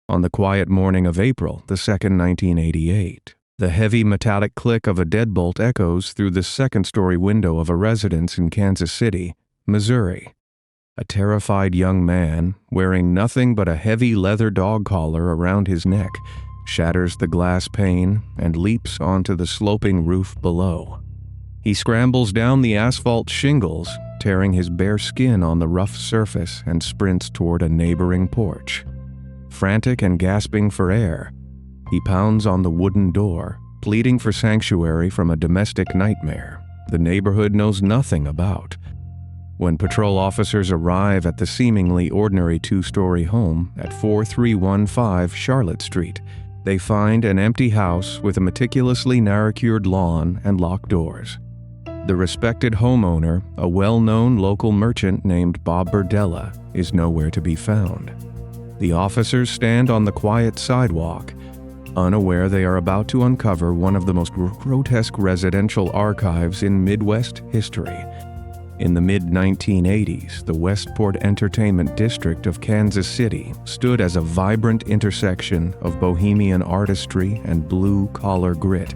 On the quiet morning of April the 2nd, 1988, the heavy metallic click of a deadbolt echoes through the second-story window of a residence in Kansas City, Missouri. A terrified young man, wearing nothing but a heavy leather dog collar around his neck, shatters the glass pane and leaps onto the sloping roof below. He scrambles down the asphalt shingles, tearing his bare skin on the rough surface, and sprints toward a neighboring porch. Frantic and gasping for air, he pounds on the wooden door, pleading for sanctuary from a domestic nightmare the neighborhood knows nothing about. When patrol officers arrive at the seemingly ordinary two-story home at 4315 Charlotte Street, they find an empty house with a meticulously manicured lawn and locked doors. The respected homeowner, a well-known local merchant named Bob Berdella, is nowhere to be found. The officers stand on the quiet sidewalk, unaware they are about to uncover one of the most grotesque residential archives in Midwest history. In the mid-1980s, the Westport Entertainment District of Kansas City stood as a vibrant intersection of bohemian artistry and blue-collar grit.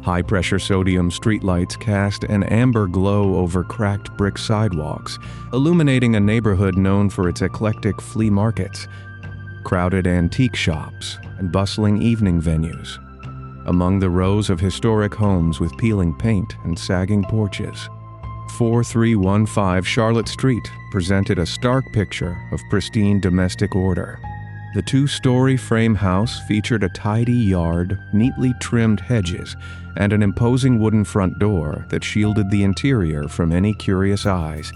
High-pressure sodium streetlights cast an amber glow over cracked brick sidewalks, illuminating a neighborhood known for its eclectic flea markets, crowded antique shops, and bustling evening venues. Among the rows of historic homes with peeling paint and sagging porches, 4315 Charlotte Street presented a stark picture of pristine domestic order. The two-story frame house featured a tidy yard, neatly trimmed hedges, and an imposing wooden front door that shielded the interior from any curious eyes.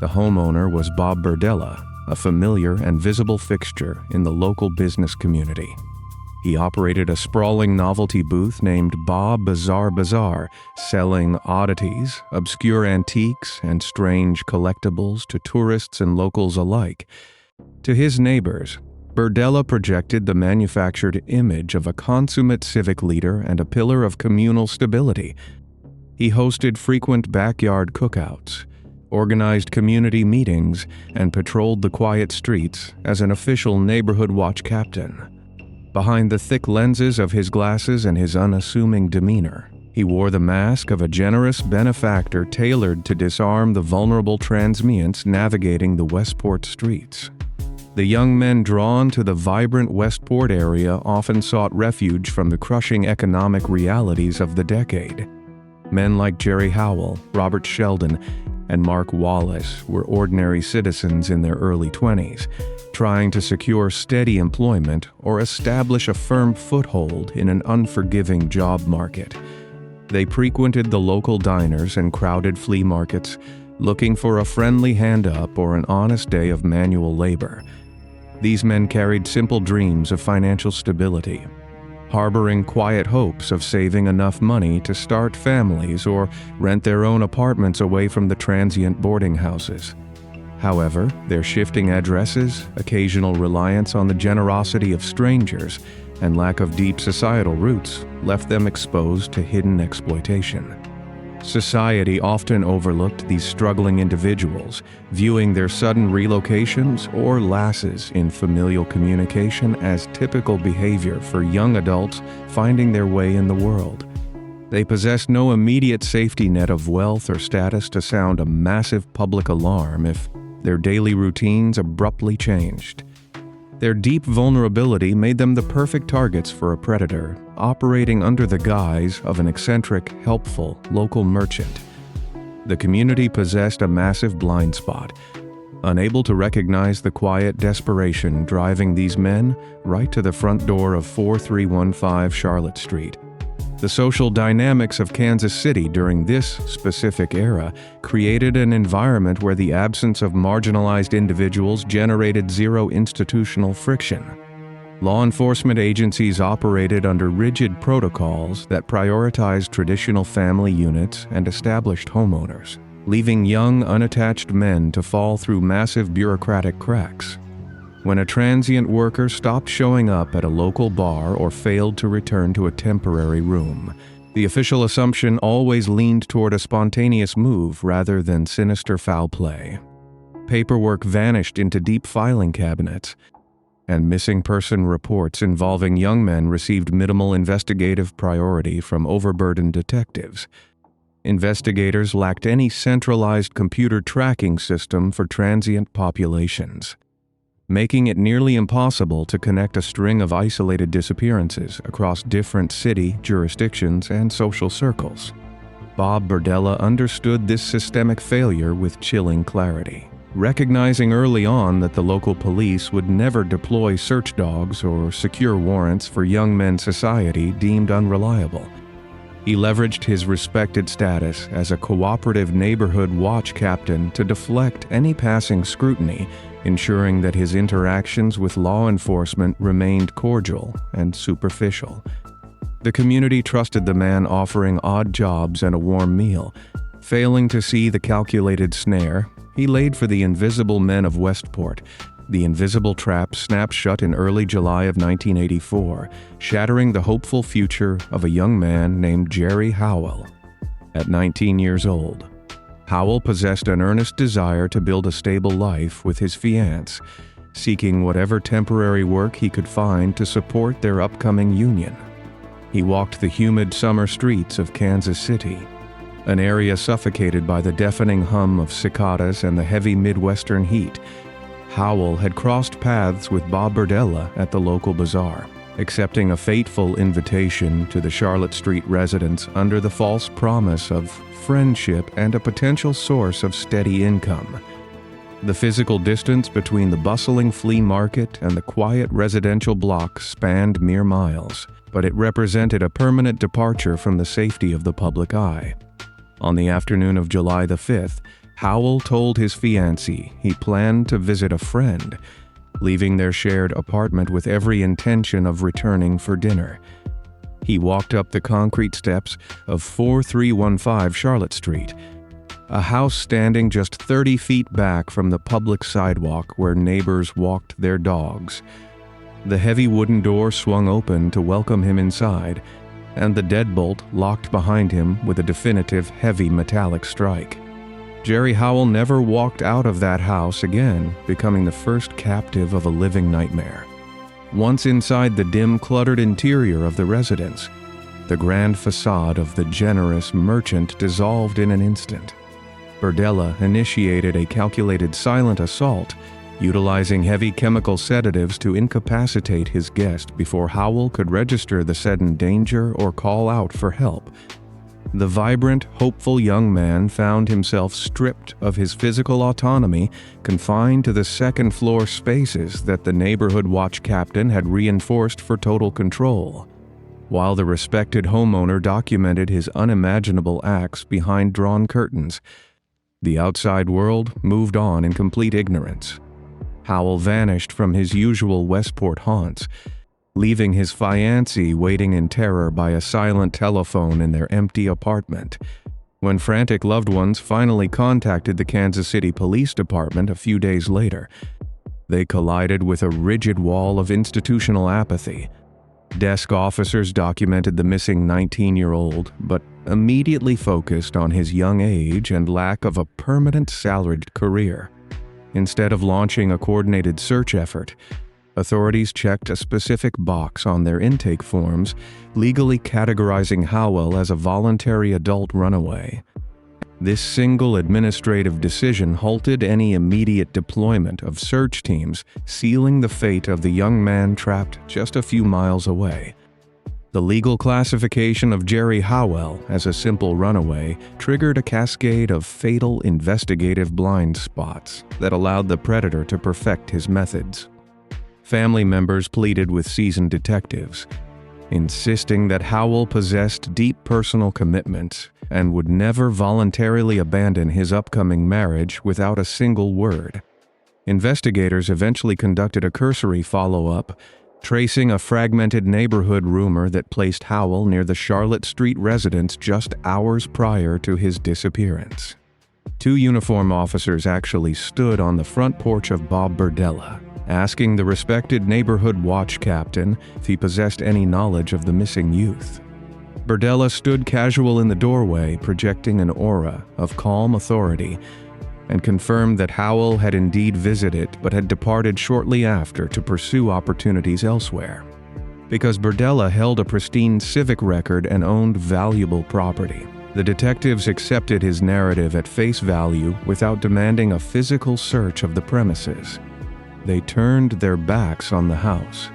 The homeowner was Bob Berdella, a familiar and visible fixture in the local business community. He operated a sprawling novelty booth named Bob Bizarre Bazaar, selling oddities, obscure antiques, and strange collectibles to tourists and locals alike. To his neighbors, Berdella projected the manufactured image of a consummate civic leader and a pillar of communal stability. He hosted frequent backyard cookouts, organized community meetings, and patrolled the quiet streets as an official neighborhood watch captain. Behind the thick lenses of his glasses and his unassuming demeanor, he wore the mask of a generous benefactor tailored to disarm the vulnerable transients navigating the Westport streets. The young men drawn to the vibrant Westport area often sought refuge from the crushing economic realities of the decade. Men like Jerry Howell, Robert Sheldon, and Mark Wallace were ordinary citizens in their early 20s, trying to secure steady employment or establish a firm foothold in an unforgiving job market. They frequented the local diners and crowded flea markets, looking for a friendly hand-up or an honest day of manual labor. These men carried simple dreams of financial stability, harboring quiet hopes of saving enough money to start families or rent their own apartments away from the transient boarding houses. However, their shifting addresses, occasional reliance on the generosity of strangers, and lack of deep societal roots left them exposed to hidden exploitation. Society often overlooked these struggling individuals, viewing their sudden relocations or lasses in familial communication as typical behavior for young adults finding their way in the world. They possessed no immediate safety net of wealth or status to sound a massive public alarm if their daily routines abruptly changed. Their deep vulnerability made them the perfect targets for a predator, operating under the guise of an eccentric, helpful local merchant. The community possessed a massive blind spot, unable to recognize the quiet desperation driving these men right to the front door of 4315 Charlotte Street. The social dynamics of Kansas City during this specific era created an environment where the absence of marginalized individuals generated zero institutional friction. Law enforcement agencies operated under rigid protocols that prioritized traditional family units and established homeowners, leaving young, unattached men to fall through massive bureaucratic cracks. When a transient worker stopped showing up at a local bar or failed to return to a temporary room, the official assumption always leaned toward a spontaneous move rather than sinister foul play. Paperwork vanished into deep filing cabinets. and missing person reports involving young men received minimal investigative priority from overburdened detectives. Investigators lacked any centralized computer tracking system for transient populations, making it nearly impossible to connect a string of isolated disappearances across different city, jurisdictions, and social circles. Bob Berdella understood this systemic failure with chilling clarity, recognizing early on that the local police would never deploy search dogs or secure warrants for young men society deemed unreliable. He leveraged his respected status as a cooperative neighborhood watch captain to deflect any passing scrutiny, ensuring that his interactions with law enforcement remained cordial and superficial. The community trusted the man offering odd jobs and a warm meal. Failing to see the calculated snare, he laid for the invisible men of Westport. The invisible trap snapped shut in early July of 1984, shattering the hopeful future of a young man named Jerry Howell. At 19 years old, Howell possessed an earnest desire to build a stable life with his fiancée, seeking whatever temporary work he could find to support their upcoming union. He walked the humid summer streets of Kansas City, an area suffocated by the deafening hum of cicadas and the heavy Midwestern heat. Howell had crossed paths with Bob Berdella at the local bazaar, accepting a fateful invitation to the Charlotte Street residence under the false promise of friendship and a potential source of steady income. The physical distance between the bustling flea market and the quiet residential block spanned mere miles, but it represented a permanent departure from the safety of the public eye. On the afternoon of July the 5th, Howell told his fiancée he planned to visit a friend, leaving their shared apartment with every intention of returning for dinner. He walked up the concrete steps of 4315 Charlotte Street, a house standing just 30 feet back from the public sidewalk where neighbors walked their dogs. The heavy wooden door swung open to welcome him inside, and the deadbolt locked behind him with a definitive heavy metallic strike. Jerry Howell never walked out of that house again, becoming the first captive of a living nightmare. Once inside the dim, cluttered interior of the residence, the grand facade of the generous merchant dissolved in an instant. Berdella initiated a calculated silent assault, utilizing heavy chemical sedatives to incapacitate his guest before Howell could register the sudden danger or call out for help. The vibrant, hopeful young man found himself stripped of his physical autonomy, confined to the second-floor spaces that the neighborhood watch captain had reinforced for total control, while the respected homeowner documented his unimaginable acts behind drawn curtains. The outside world moved on in complete ignorance. Howell vanished from his usual Westport haunts, leaving his fiancée waiting in terror by a silent telephone in their empty apartment. When frantic loved ones finally contacted the Kansas City Police Department a few days later, they collided with a rigid wall of institutional apathy. Desk officers documented the missing 19-year-old, but immediately focused on his young age and lack of a permanent salaried career. Instead of launching a coordinated search effort, authorities checked a specific box on their intake forms, legally categorizing Howell as a voluntary adult runaway. This single administrative decision halted any immediate deployment of search teams, sealing the fate of the young man trapped just a few miles away. The legal classification of Jerry Howell as a simple runaway triggered a cascade of fatal investigative blind spots that allowed the predator to perfect his methods. Family members pleaded with seasoned detectives, insisting that Howell possessed deep personal commitments and would never voluntarily abandon his upcoming marriage without a single word. Investigators eventually conducted a cursory follow-up, tracing a fragmented neighborhood rumor that placed Howell near the Charlotte Street residence just hours prior to his disappearance. 2 uniformed officers actually stood on the front porch of Bob Berdella, asking the respected neighborhood watch captain if he possessed any knowledge of the missing youth. Berdella stood casual in the doorway, projecting an aura of calm authority, and confirmed that Howell had indeed visited but had departed shortly after to pursue opportunities elsewhere. Because Berdella held a pristine civic record and owned valuable property, the detectives accepted his narrative at face value without demanding a physical search of the premises. They turned their backs on the house,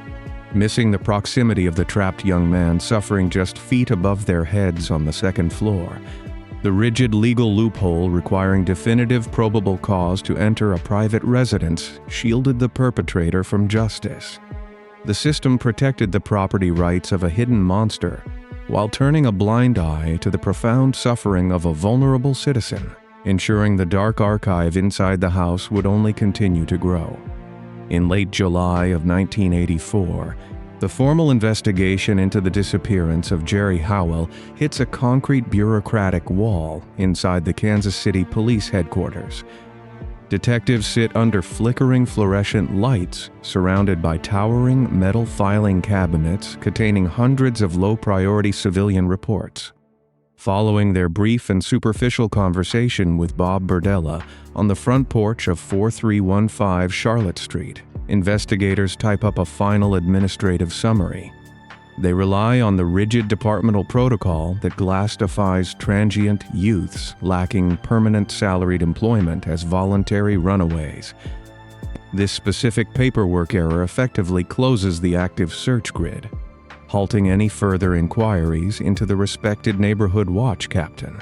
missing the proximity of the trapped young man suffering just feet above their heads on the second floor. The rigid legal loophole requiring definitive probable cause to enter a private residence shielded the perpetrator from justice. The system protected the property rights of a hidden monster while turning a blind eye to the profound suffering of a vulnerable citizen, ensuring the dark archive inside the house would only continue to grow. In late July of 1984, the formal investigation into the disappearance of Jerry Howell hits a concrete bureaucratic wall inside the Kansas City Police Headquarters. Detectives sit under flickering fluorescent lights surrounded by towering metal filing cabinets containing hundreds of low-priority civilian reports. Following their brief and superficial conversation with Bob Berdella on the front porch of 4315 Charlotte Street, investigators type up a final administrative summary. They rely on the rigid departmental protocol that classifies transient youths lacking permanent salaried employment as voluntary runaways. This specific paperwork error effectively closes the active search grid, halting any further inquiries into the respected neighborhood watch captain.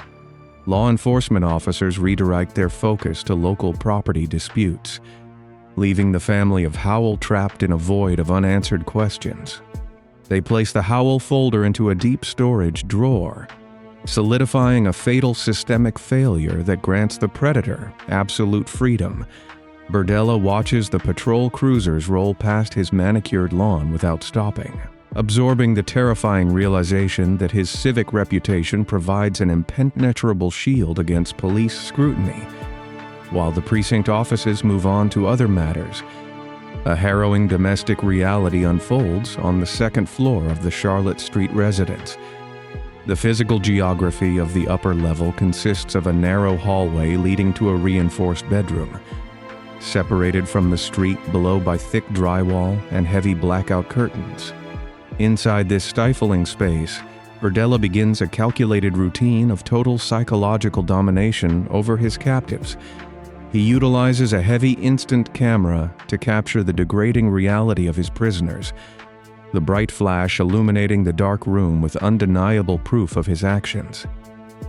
Law enforcement officers redirect their focus to local property disputes, leaving the family of Howell trapped in a void of unanswered questions. They place the Howell folder into a deep storage drawer, solidifying a fatal systemic failure that grants the predator absolute freedom. Berdella watches the patrol cruisers roll past his manicured lawn without stopping, absorbing the terrifying realization that his civic reputation provides an impenetrable shield against police scrutiny, while the precinct offices move on to other matters. A harrowing domestic reality unfolds on the second floor of the Charlotte Street residence. The physical geography of the upper level consists of a narrow hallway leading to a reinforced bedroom, separated from the street below by thick drywall and heavy blackout curtains. Inside this stifling space, Berdella begins a calculated routine of total psychological domination over his captives. He utilizes a heavy instant camera to capture the degrading reality of his prisoners, the bright flash illuminating the dark room with undeniable proof of his actions.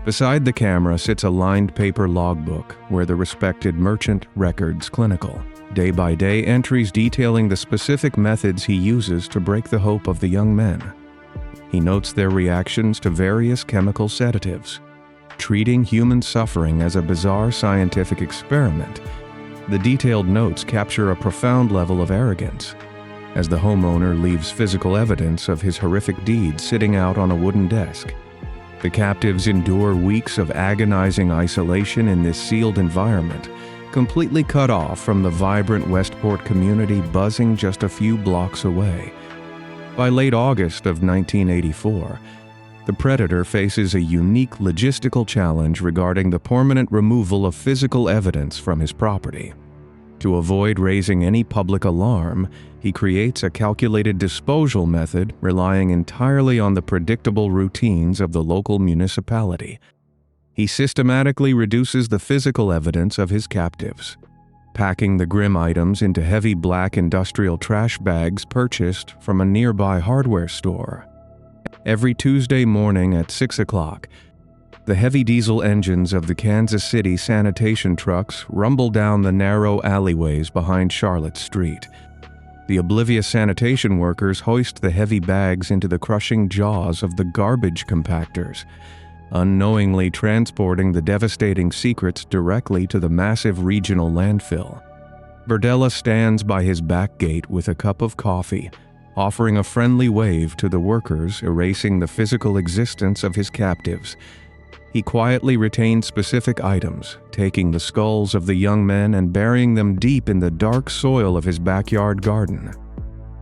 Beside the camera sits a lined paper logbook where the respected merchant records clinical day-by-day entries detailing the specific methods he uses to break the hope of the young men. He notes their reactions to various chemical sedatives, treating human suffering as a bizarre scientific experiment. The detailed notes capture a profound level of arrogance, as the homeowner leaves physical evidence of his horrific deeds sitting out on a wooden desk. The captives endure weeks of agonizing isolation in this sealed environment, completely cut off from the vibrant Westport community buzzing just a few blocks away. By late August of 1984, the predator faces a unique logistical challenge regarding the permanent removal of physical evidence from his property. To avoid raising any public alarm, he creates a calculated disposal method relying entirely on the predictable routines of the local municipality. He systematically reduces the physical evidence of his captives, packing the grim items into heavy black industrial trash bags purchased from a nearby hardware store. Every Tuesday morning at 6 o'clock, the heavy diesel engines of the Kansas City sanitation trucks rumble down the narrow alleyways behind Charlotte Street. The oblivious sanitation workers hoist the heavy bags into the crushing jaws of the garbage compactors, unknowingly transporting the devastating secrets directly to the massive regional landfill. Berdella stands by his back gate with a cup of coffee, offering a friendly wave to the workers erasing the physical existence of his captives. He quietly retained specific items, taking the skulls of the young men and burying them deep in the dark soil of his backyard garden.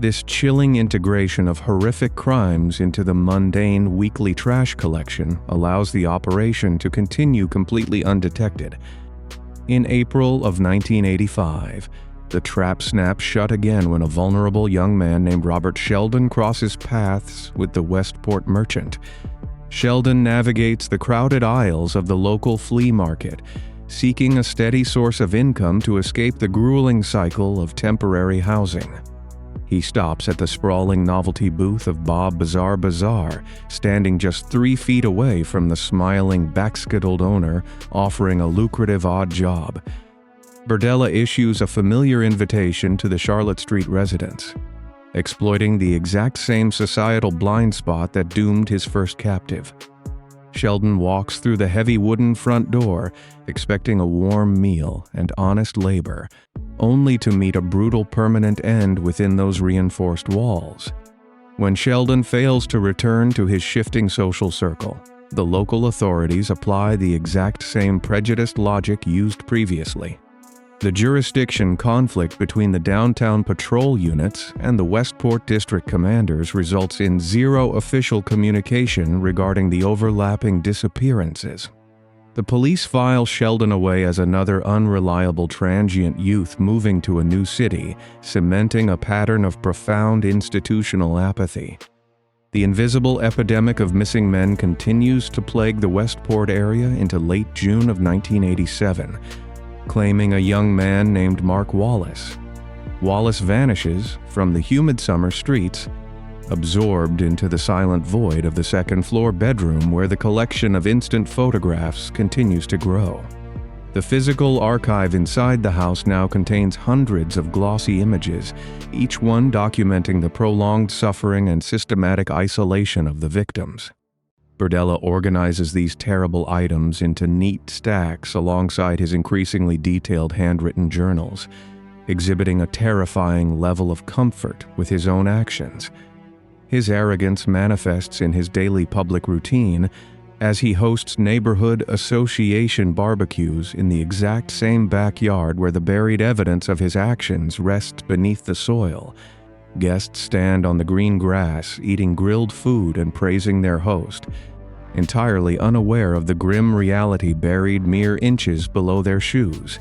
This chilling integration of horrific crimes into the mundane weekly trash collection allows the operation to continue completely undetected. In April of 1985, the trap snaps shut again when a vulnerable young man named Robert Sheldon crosses paths with the Westport merchant. Sheldon navigates the crowded aisles of the local flea market, seeking a steady source of income to escape the grueling cycle of temporary housing. He stops at the sprawling novelty booth of Bob Bazaar Bazaar, standing just 3 feet away from the smiling, backskittled owner offering a lucrative odd job. Berdella issues a familiar invitation to the Charlotte Street residents, exploiting the exact same societal blind spot that doomed his first captive. Sheldon walks through the heavy wooden front door, expecting a warm meal and honest labor, only to meet a brutal permanent end within those reinforced walls. When Sheldon fails to return to his shifting social circle, the local authorities apply the exact same prejudiced logic used previously. The jurisdiction conflict between the downtown patrol units and the Westport district commanders results in zero official communication regarding the overlapping disappearances. The police file Sheldon away as another unreliable transient youth moving to a new city, cementing a pattern of profound institutional apathy. The invisible epidemic of missing men continues to plague the Westport area into late June of 1987, claiming a young man named Mark Wallace. Wallace vanishes from the humid summer streets, absorbed into the silent void of the second-floor bedroom where the collection of instant photographs continues to grow. The physical archive inside the house now contains hundreds of glossy images, each one documenting the prolonged suffering and systematic isolation of the victims. Berdella organizes these terrible items into neat stacks alongside his increasingly detailed handwritten journals, exhibiting a terrifying level of comfort with his own actions. His arrogance manifests in his daily public routine as he hosts neighborhood association barbecues in the exact same backyard where the buried evidence of his actions rests beneath the soil. Guests stand on the green grass, eating grilled food and praising their host, entirely unaware of the grim reality buried mere inches below their shoes.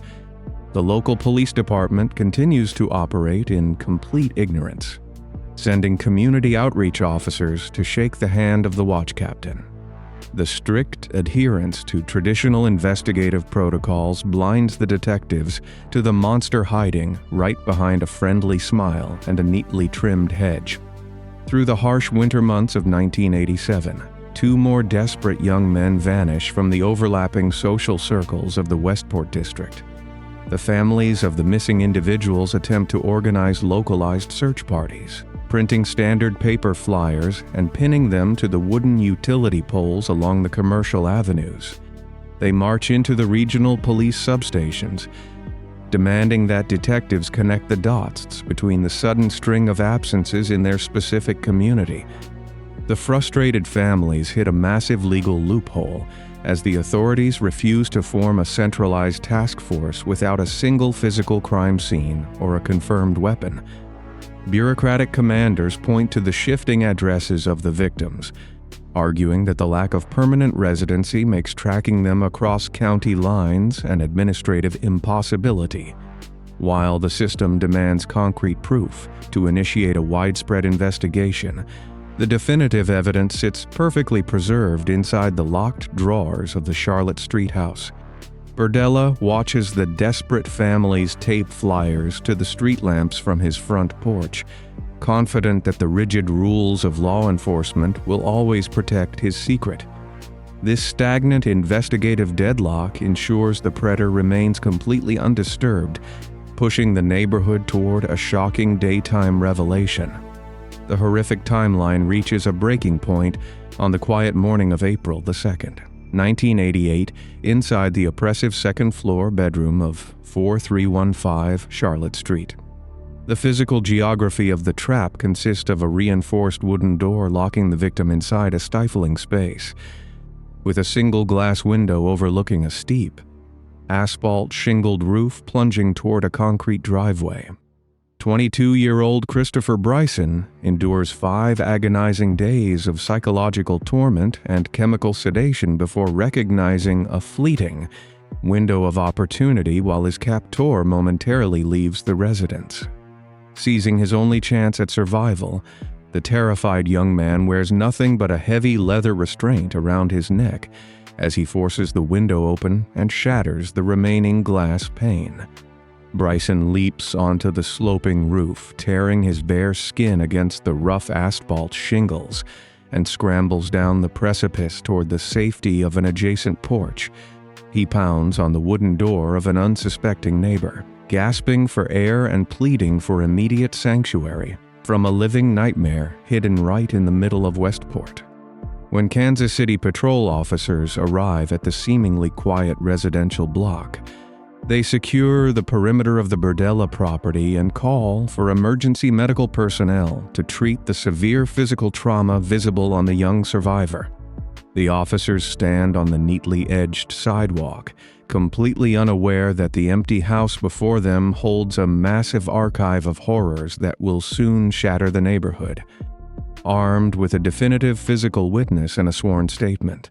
The local police department continues to operate in complete ignorance, sending community outreach officers to shake the hand of the watch captain. The strict adherence to traditional investigative protocols blinds the detectives to the monster hiding right behind a friendly smile and a neatly trimmed hedge. Through the harsh winter months of 1987, 2 more desperate young men vanish from the overlapping social circles of the Westport district. The families of the missing individuals attempt to organize localized search parties, printing standard paper flyers and pinning them to the wooden utility poles along the commercial avenues. They march into the regional police substations, demanding that detectives connect the dots between the sudden string of absences in their specific community. The frustrated families hit a massive legal loophole as the authorities refuse to form a centralized task force without a single physical crime scene or a confirmed weapon. Bureaucratic commanders point to the shifting addresses of the victims, arguing that the lack of permanent residency makes tracking them across county lines an administrative impossibility, while the system demands concrete proof to initiate a widespread investigation. The definitive evidence sits perfectly preserved inside the locked drawers of the Charlotte Street house. Berdella watches the desperate families tape flyers to the street lamps from his front porch, confident that the rigid rules of law enforcement will always protect his secret. This stagnant investigative deadlock ensures the predator remains completely undisturbed, pushing the neighborhood toward a shocking daytime revelation. The horrific timeline reaches a breaking point on the quiet morning of April 2nd, 1988, inside the oppressive second-floor bedroom of 4315 Charlotte Street. The physical geography of the trap consists of a reinforced wooden door locking the victim inside a stifling space, with a single glass window overlooking a steep, asphalt-shingled roof plunging toward a concrete driveway. 22-year-old Christopher Bryson endures 5 agonizing days of psychological torment and chemical sedation before recognizing a fleeting, Window of opportunity while his captor momentarily leaves the residence. Seizing his only chance at survival, the terrified young man wears nothing but a heavy leather restraint around his neck as he forces the window open and shatters the remaining glass pane. Bryson leaps onto the sloping roof, tearing his bare skin against the rough asphalt shingles, and scrambles down the precipice toward the safety of an adjacent porch. He pounds on the wooden door of an unsuspecting neighbor, gasping for air and pleading for immediate sanctuary from a living nightmare hidden right in the middle of Westport. When Kansas City patrol officers arrive at the seemingly quiet residential block, they secure the perimeter of the Burdella property and call for emergency medical personnel to treat the severe physical trauma visible on the young survivor. The officers stand on the neatly edged sidewalk, completely unaware that the empty house before them holds a massive archive of horrors that will soon shatter the neighborhood. Armed with a definitive physical witness and a sworn statement,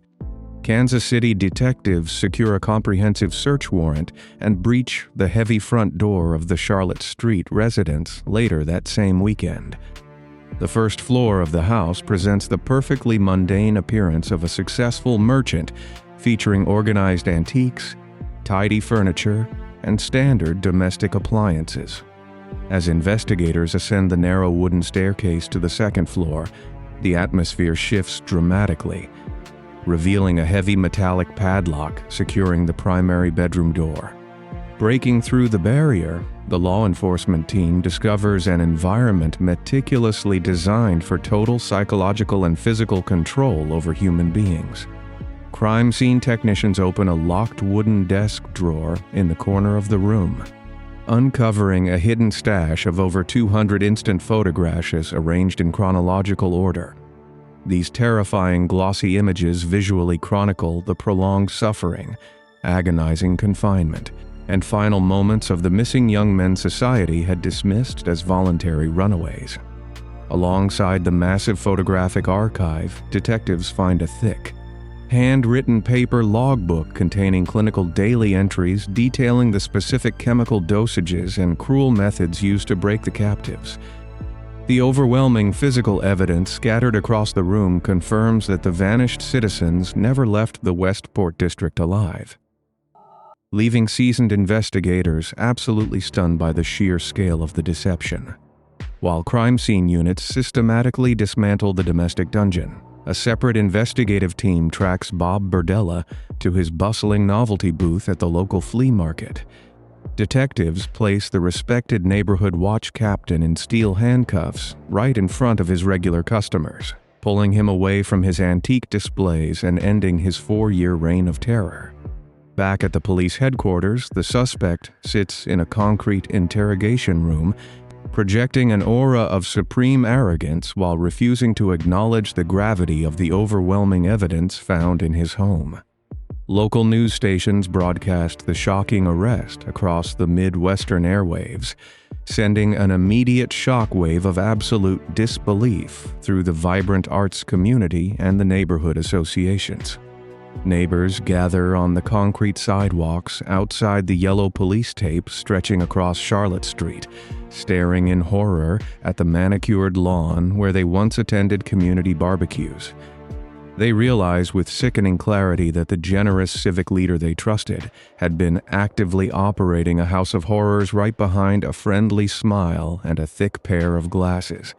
Kansas City detectives secure a comprehensive search warrant and breach the heavy front door of the Charlotte Street residence later that same weekend. The first floor of the house presents the perfectly mundane appearance of a successful merchant featuring organized antiques, tidy furniture, and standard domestic appliances. As investigators ascend the narrow wooden staircase to the second floor, the atmosphere shifts dramatically, revealing a heavy metallic padlock securing the primary bedroom door. Breaking through the barrier, the law enforcement team discovers an environment meticulously designed for total psychological and physical control over human beings. Crime scene technicians open a locked wooden desk drawer in the corner of the room, uncovering a hidden stash of over 200 instant photographs arranged in chronological order. These terrifying glossy images visually chronicle the prolonged suffering, agonizing confinement, and final moments of the missing young men society had dismissed as voluntary runaways. Alongside the massive photographic archive, detectives find a thick, handwritten paper logbook containing clinical daily entries detailing the specific chemical dosages and cruel methods used to break the captives. The overwhelming physical evidence scattered across the room confirms that the vanished citizens never left the Westport district alive, leaving seasoned investigators absolutely stunned by the sheer scale of the deception. While crime scene units systematically dismantle the domestic dungeon, a separate investigative team tracks Bob Burdella to his bustling novelty booth at the local flea market. Detectives place the respected neighborhood watch captain in steel handcuffs right in front of his regular customers, pulling him away from his antique displays and ending his 4-year reign of terror. Back at the police headquarters, the suspect sits in a concrete interrogation room, projecting an aura of supreme arrogance while refusing to acknowledge the gravity of the overwhelming evidence found in his home. Local news stations broadcast the shocking arrest across the Midwestern airwaves, sending an immediate shockwave of absolute disbelief through the vibrant arts community and the neighborhood associations. Neighbors gather on the concrete sidewalks outside the yellow police tape stretching across Charlotte Street, staring in horror at the manicured lawn where they once attended community barbecues. They realize with sickening clarity that the generous civic leader they trusted had been actively operating a house of horrors right behind a friendly smile and a thick pair of glasses.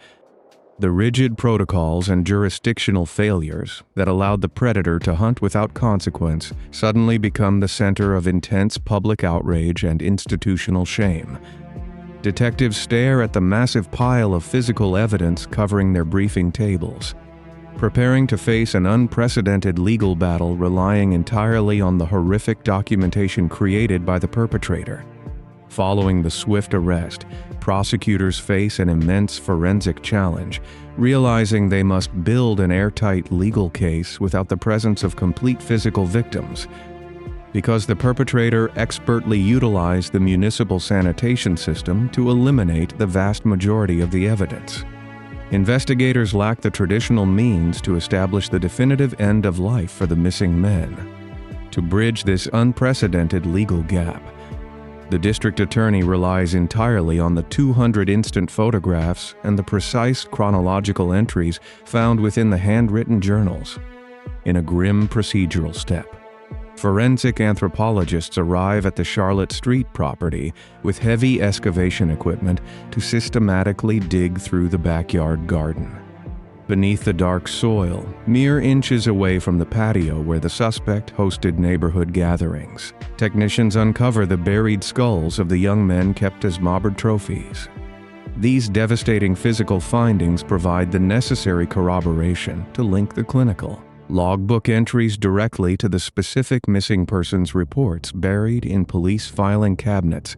The rigid protocols and jurisdictional failures that allowed the predator to hunt without consequence suddenly become the center of intense public outrage and institutional shame. Detectives stare at the massive pile of physical evidence covering their briefing tables, preparing to face an unprecedented legal battle relying entirely on the horrific documentation created by the perpetrator. Following the swift arrest, prosecutors face an immense forensic challenge, realizing they must build an airtight legal case without the presence of complete physical victims. Because the perpetrator expertly utilized the municipal sanitation system to eliminate the vast majority of the evidence. Investigators lack the traditional means to establish the definitive end of life for the missing men. To bridge this unprecedented legal gap, the district attorney relies entirely on the 200 instant photographs and the precise chronological entries found within the handwritten journals. In a grim procedural step, forensic anthropologists arrive at the Charlotte Street property with heavy excavation equipment to systematically dig through the backyard garden. Beneath the dark soil, mere inches away from the patio where the suspect hosted neighborhood gatherings, technicians uncover the buried skulls of the young men kept as mobber trophies. These devastating physical findings provide the necessary corroboration to link the clinical logbook entries directly to the specific missing persons reports buried in police filing cabinets.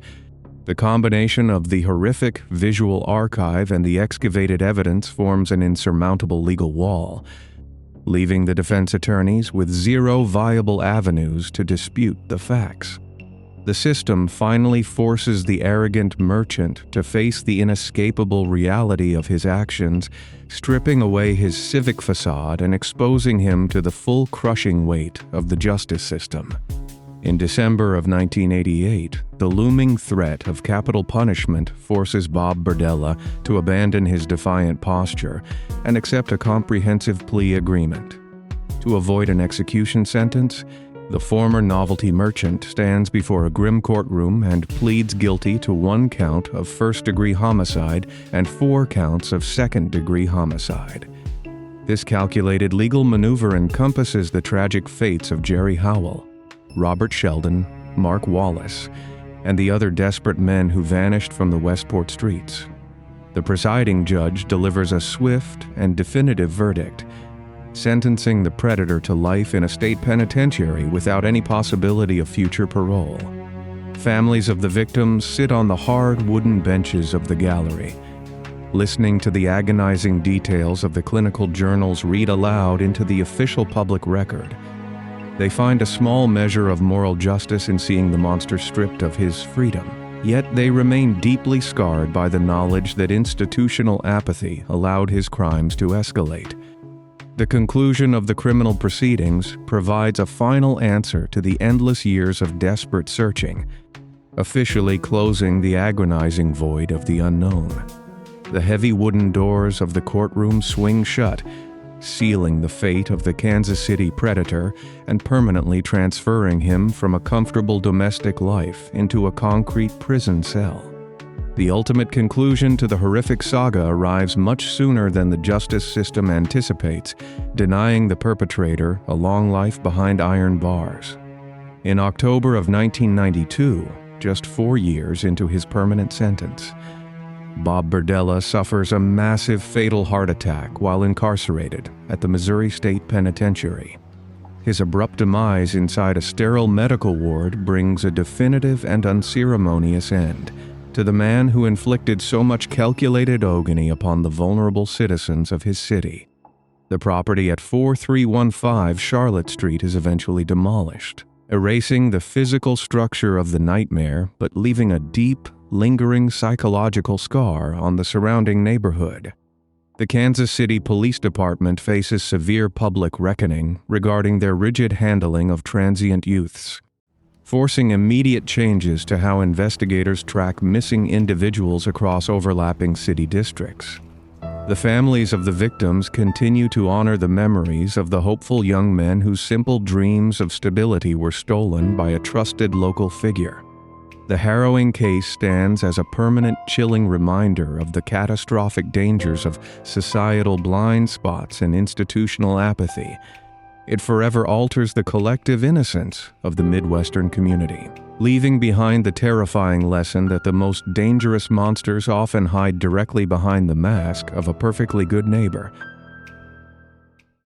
The combination of the horrific visual archive and the excavated evidence forms an insurmountable legal wall, leaving the defense attorneys with zero viable avenues to dispute the facts. The system finally forces the arrogant merchant to face the inescapable reality of his actions, stripping away his civic facade and exposing him to the full crushing weight of the justice system. In December of 1988, the looming threat of capital punishment forces Bob Berdella to abandon his defiant posture and accept a comprehensive plea agreement. To avoid an execution sentence, the former novelty merchant stands before a grim courtroom and pleads guilty to 1 count of first-degree homicide and 4 counts of second-degree homicide. This calculated legal maneuver encompasses the tragic fates of Jerry Howell, Robert Sheldon, Mark Wallace, and the other desperate men who vanished from the Westport streets. The presiding judge delivers a swift and definitive verdict, sentencing the predator to life in a state penitentiary without any possibility of future parole. Families of the victims sit on the hard wooden benches of the gallery, listening to the agonizing details of the clinical journals read aloud into the official public record. They find a small measure of moral justice in seeing the monster stripped of his freedom, yet they remain deeply scarred by the knowledge that institutional apathy allowed his crimes to escalate. The conclusion of the criminal proceedings provides a final answer to the endless years of desperate searching, officially closing the agonizing void of the unknown. The heavy wooden doors of the courtroom swing shut, sealing the fate of the Kansas City predator and permanently transferring him from a comfortable domestic life into a concrete prison cell. The ultimate conclusion to the horrific saga arrives much sooner than the justice system anticipates, denying the perpetrator a long life behind iron bars. In October of 1992, just 4 years into his permanent sentence, Bob Berdella suffers a massive fatal heart attack while incarcerated at the Missouri State Penitentiary. His abrupt demise inside a sterile medical ward brings a definitive and unceremonious end to the man who inflicted so much calculated agony upon the vulnerable citizens of his city. The property at 4315 Charlotte Street is eventually demolished, erasing the physical structure of the nightmare but leaving a deep, lingering psychological scar on the surrounding neighborhood. The Kansas City Police Department faces severe public reckoning regarding their rigid handling of transient youths, forcing immediate changes to how investigators track missing individuals across overlapping city districts. The families of the victims continue to honor the memories of the hopeful young men whose simple dreams of stability were stolen by a trusted local figure. The harrowing case stands as a permanent, chilling reminder of the catastrophic dangers of societal blind spots and institutional apathy. It forever alters the collective innocence of the Midwestern community, leaving behind the terrifying lesson that the most dangerous monsters often hide directly behind the mask of a perfectly good neighbor.